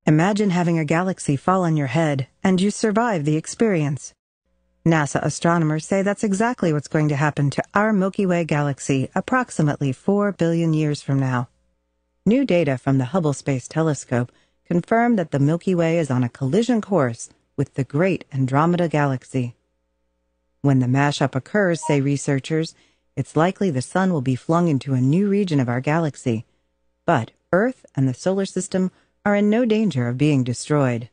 Imagine having a galaxy fall on your head, and you survive the experience. NASA astronomers say that's exactly what's going to happen to our Milky Way galaxy approximately 4 billion years from now. New data from the Hubble Space Telescope confirm that the Milky Way is on a collision course with the great Andromeda galaxy. When the mashup occurs, say researchers, it's likely the Sun will be flung into a new region of our galaxy, but Earth and the solar system are in no danger of being destroyed.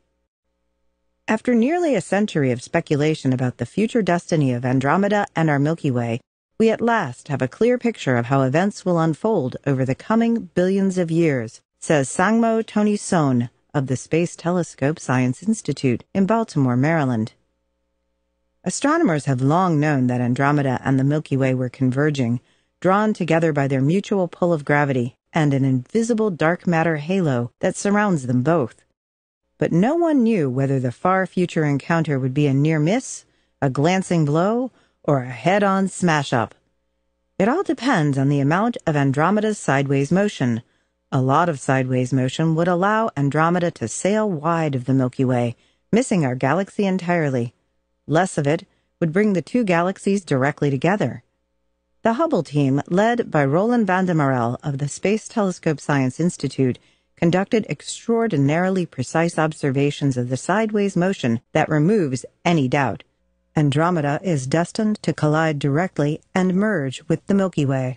After nearly a century of speculation about the future destiny of Andromeda and our Milky Way, we at last have a clear picture of how events will unfold over the coming billions of years, says Sangmo Tony-Son of the Space Telescope Science Institute in Baltimore, Maryland. Astronomers have long known that Andromeda and the Milky Way were converging, drawn together by their mutual pull of gravity and an invisible dark matter halo that surrounds them both. But no one knew whether the far future encounter would be a near miss, a glancing blow, or a head-on smash-up. It all depends on the amount of Andromeda's sideways motion. A lot of sideways motion would allow Andromeda to sail wide of the Milky Way, missing our galaxy entirely. Less of it would bring the two galaxies directly together. The Hubble team, led by Roland van der Marel of the Space Telescope Science Institute, conducted extraordinarily precise observations of the sideways motion that removes any doubt. Andromeda is destined to collide directly and merge with the Milky Way.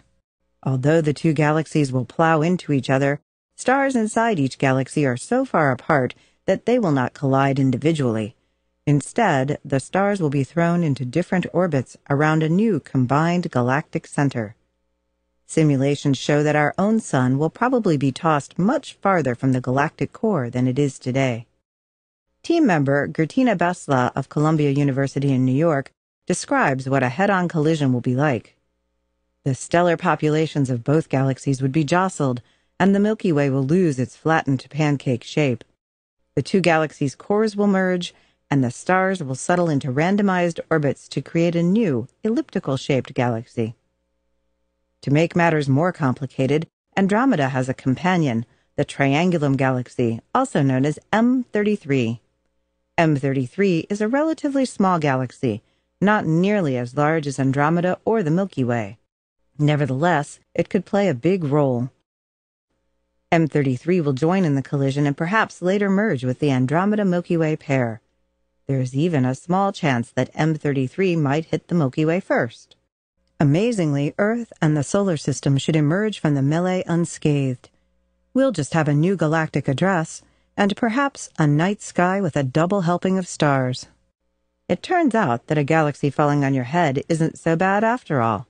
Although the two galaxies will plow into each other, stars inside each galaxy are so far apart that they will not collide individually. Instead, the stars will be thrown into different orbits around a new combined galactic center. Simulations show that our own sun will probably be tossed much farther from the galactic core than it is today. Team member Gertina Basla of Columbia University in New York describes what a head-on collision will be like. The stellar populations of both galaxies would be jostled, and the Milky Way will lose its flattened pancake shape. The two galaxies' cores will merge, and the stars will settle into randomized orbits to create a new, elliptical-shaped galaxy. To make matters more complicated, Andromeda has a companion, the Triangulum galaxy, also known as M33. M33 is a relatively small galaxy, not nearly as large as Andromeda or the Milky Way. Nevertheless, it could play a big role. M33 will join in the collision and perhaps later merge with the Andromeda-Milky Way pair. There is even a small chance that M33 might hit the Milky Way first. Amazingly, Earth and the solar system should emerge from the melee unscathed. We'll just have a new galactic address, and perhaps a night sky with a double helping of stars. It turns out that a galaxy falling on your head isn't so bad after all.